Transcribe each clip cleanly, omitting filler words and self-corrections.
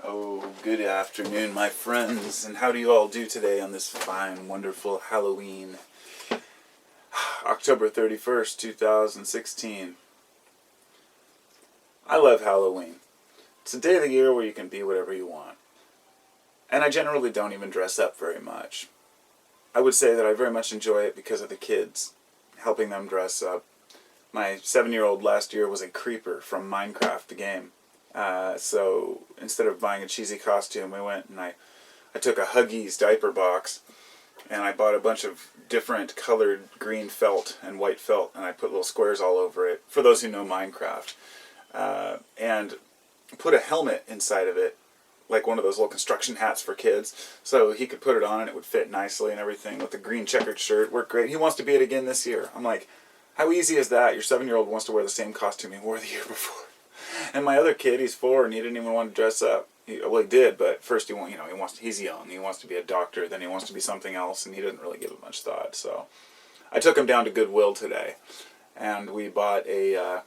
Oh, good afternoon, my friends, and how do you all do today on this fine, wonderful Halloween, October 31st, 2016. I love Halloween. It's a day of the year where you can be whatever you want. And I generally don't even dress up very much. I would say that I very much enjoy it because of the kids, helping them dress up. My 7-year-old last year was a creeper from Minecraft, the game. So instead of buying a cheesy costume, we went and I took a Huggies diaper box and I bought a bunch of different colored green felt and white felt, and I put little squares all over it, for those who know Minecraft, and put a helmet inside of it, like one of those little construction hats for kids, so he could put it on and it would fit nicely and everything, with the green checkered shirt. Worked great. He wants to be it again this year. I'm like, how easy is that? Your 7-year-old wants to wear the same costume he wore the year before. And my other kid, he's 4, and he didn't even want to dress up. He did, but first he's young. He wants to be a doctor, then he wants to be something else, and he didn't really give it much thought. So I took him down to Goodwill today, and we bought it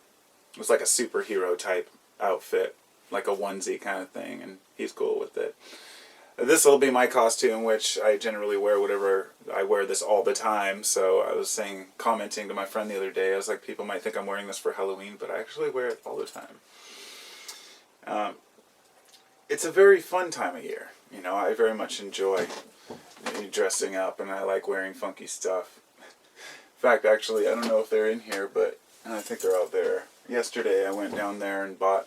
was like a superhero type outfit, like a onesie kind of thing, and he's cool with it. This will be my costume, which I generally wear I wear this all the time. So I was commenting to my friend the other day, I was like, people might think I'm wearing this for Halloween, but I actually wear it all the time. It's a very fun time of year. You know, I very much enjoy dressing up, and I like wearing funky stuff. In fact, actually, I don't know if they're in here, but I think they're out there. Yesterday, I went down there and bought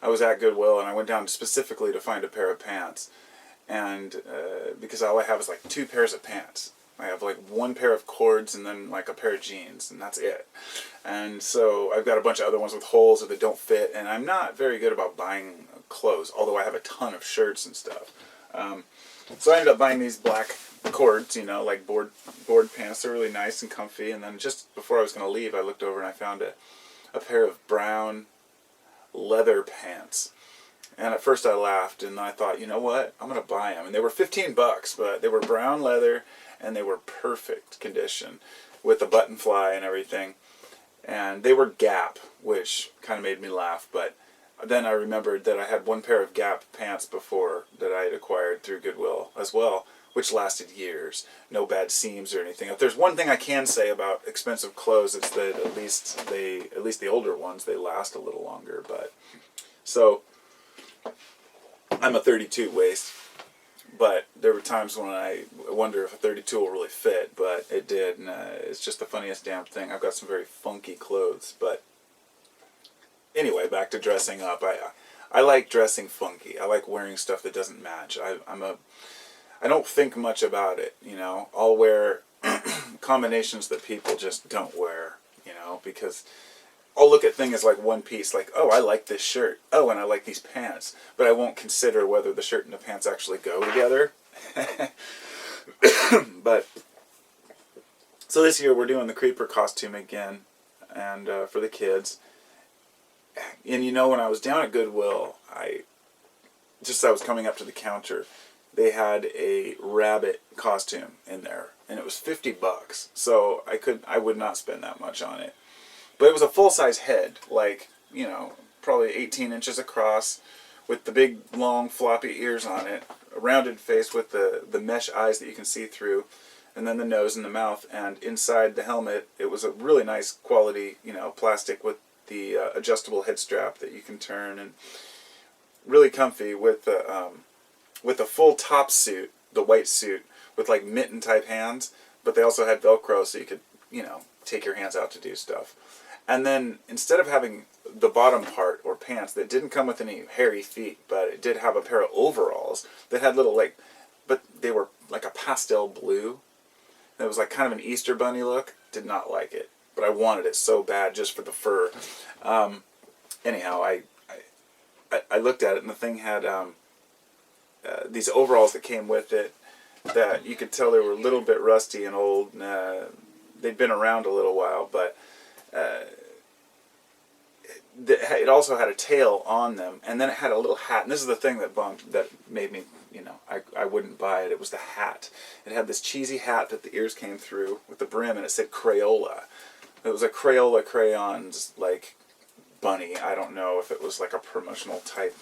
I was at Goodwill, and I went down specifically to find a pair of pants. And because all I have is like 2 pairs of pants. I have like 1 pair of cords and then like a pair of jeans, and that's it. And so I've got a bunch of other ones with holes that don't fit, and I'm not very good about buying clothes, although I have a ton of shirts and stuff. So I ended up buying these black cords, like board pants. They're really nice and comfy. And then just before I was going to leave, I looked over and I found a pair of brown leather pants. And at first I laughed, and I thought, you know what, I'm going to buy them. And they were $15, but they were brown leather, and they were perfect condition with the button fly and everything. And they were Gap, which kind of made me laugh. But then I remembered that I had 1 pair of Gap pants before that I had acquired through Goodwill as well, which lasted years. No bad seams or anything. If there's one thing I can say about expensive clothes, it's that at least the older ones, they last a little longer. But so I'm a 32 waist, but there were times when I wonder if a 32 will really fit, but it did, and it's just the funniest damn thing. I've got some very funky clothes, but anyway, back to dressing up. I like dressing funky. I like wearing stuff that doesn't match. I don't think much about it, I'll wear combinations that people just don't wear, because I'll look at things like one piece, like, oh, I like this shirt. Oh, and I like these pants. But I won't consider whether the shirt and the pants actually go together. But, so this year we're doing the creeper costume again, and for the kids. And when I was down at Goodwill, I was coming up to the counter, they had a rabbit costume in there, and it was $50. So I would not spend that much on it. But it was a full-size head, like, probably 18 inches across, with the big, long, floppy ears on it, a rounded face with the mesh eyes that you can see through, and then the nose and the mouth. And inside the helmet, it was a really nice quality, plastic with the adjustable head strap that you can turn, and really comfy with the full top suit, the white suit, with like mitten-type hands, but they also had Velcro so you could, take your hands out to do stuff. And then, instead of having the bottom part, or pants, that didn't come with any hairy feet, but it did have a pair of overalls that had little, but they were like a pastel blue. It was like kind of an Easter bunny look. Did not like it, but I wanted it so bad just for the fur. Anyhow, I looked at it, and the thing had these overalls that came with it that you could tell they were a little bit rusty and old. They'd been around a little while, but it also had a tail on them, and then it had a little hat. And this is the thing that made me, I wouldn't buy it. It was the hat. It had this cheesy hat that the ears came through with the brim, and it said Crayola. It was a Crayola crayons, bunny. I don't know if it was like a promotional type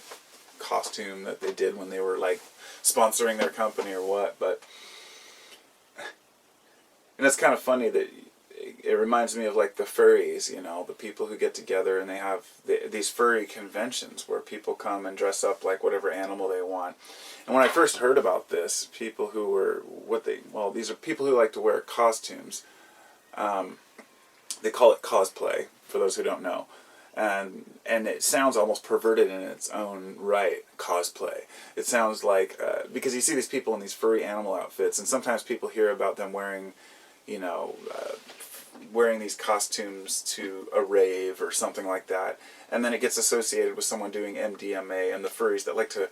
costume that they did when they were like sponsoring their company or what, but and it's kind of funny that it reminds me of like the furries, you know, the people who get together and they have these furry conventions where people come and dress up like whatever animal they want. And when I first heard about this, people who were these are people who like to wear costumes. They call it cosplay, for those who don't know. And it sounds almost perverted in its own right, cosplay. It sounds like, because you see these people in these furry animal outfits, and sometimes people hear about them wearing, wearing these costumes to a rave or something like that, and then it gets associated with someone doing MDMA, and the furries that like to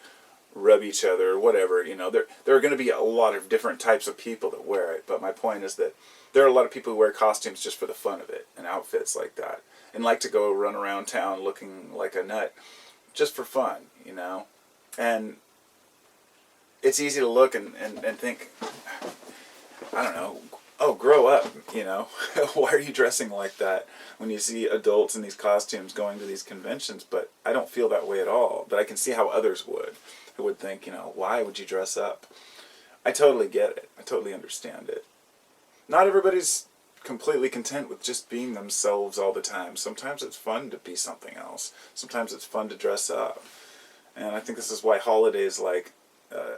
rub each other or whatever, there are going to be a lot of different types of people that wear it, but my point is that there are a lot of people who wear costumes just for the fun of it, and outfits like that, and like to go run around town looking like a nut, just for fun, and it's easy to look and think, I don't know, oh, grow up, why are you dressing like that when you see adults in these costumes going to these conventions? But I don't feel that way at all, but I can see how others would, who would think, why would you dress up? I totally get it. I totally understand it. Not everybody's completely content with just being themselves all the time. Sometimes it's fun to be something else. Sometimes it's fun to dress up. And I think this is why holidays like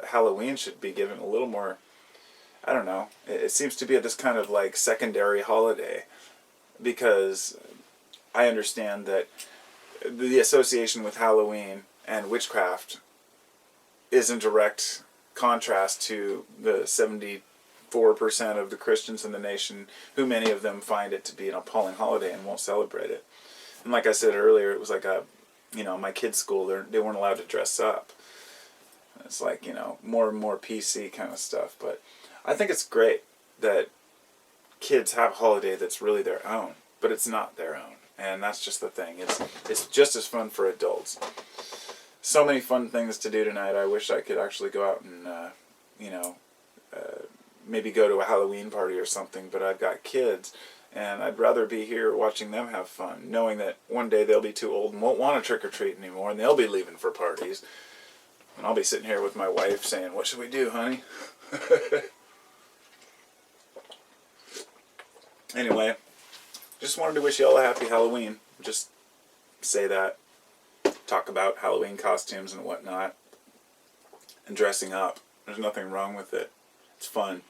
Halloween should be given a little more, I don't know, it seems to be this kind of like secondary holiday, because I understand that the association with Halloween and witchcraft is in direct contrast to the 74% of the Christians in the nation, who many of them find it to be an appalling holiday and won't celebrate it. And like I said earlier, it was like my kids' school, they weren't allowed to dress up. It's like, more and more PC kind of stuff. But I think it's great that kids have a holiday that's really their own, but it's not their own. And that's just the thing. It's just as fun for adults. So many fun things to do tonight. I wish I could actually go out and, maybe go to a Halloween party or something, but I've got kids, and I'd rather be here watching them have fun, knowing that one day they'll be too old and won't want to trick-or-treat anymore, and they'll be leaving for parties. And I'll be sitting here with my wife saying, what should we do, honey? Anyway, just wanted to wish you all a happy Halloween. Just say that. Talk about Halloween costumes and whatnot. And dressing up. There's nothing wrong with it. It's fun.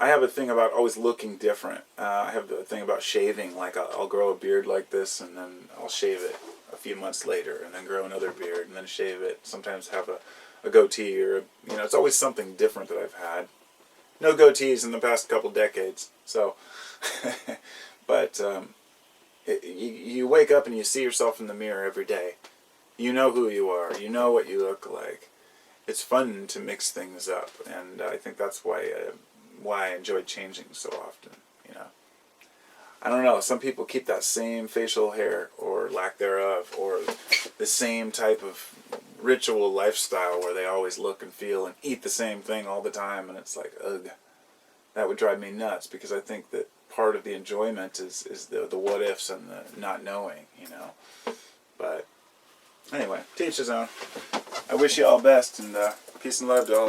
I have a thing about always looking different. I have the thing about shaving. Like, I'll grow a beard like this, and then I'll shave it a few months later, and then grow another beard, and then shave it. Sometimes have a goatee, or, it's always something different that I've had. No goatees in the past couple decades, so, but you wake up and you see yourself in the mirror every day. You know who you are. You know what you look like. It's fun to mix things up, and I think that's why I enjoy changing so often, I don't know, some people keep that same facial hair, or lack thereof, or the same type of ritual lifestyle where they always look and feel and eat the same thing all the time, and it's like, ugh, that would drive me nuts, because I think that part of the enjoyment is the what ifs and the not knowing, but anyway, to each his own. I wish you all best, and peace and love to all of you.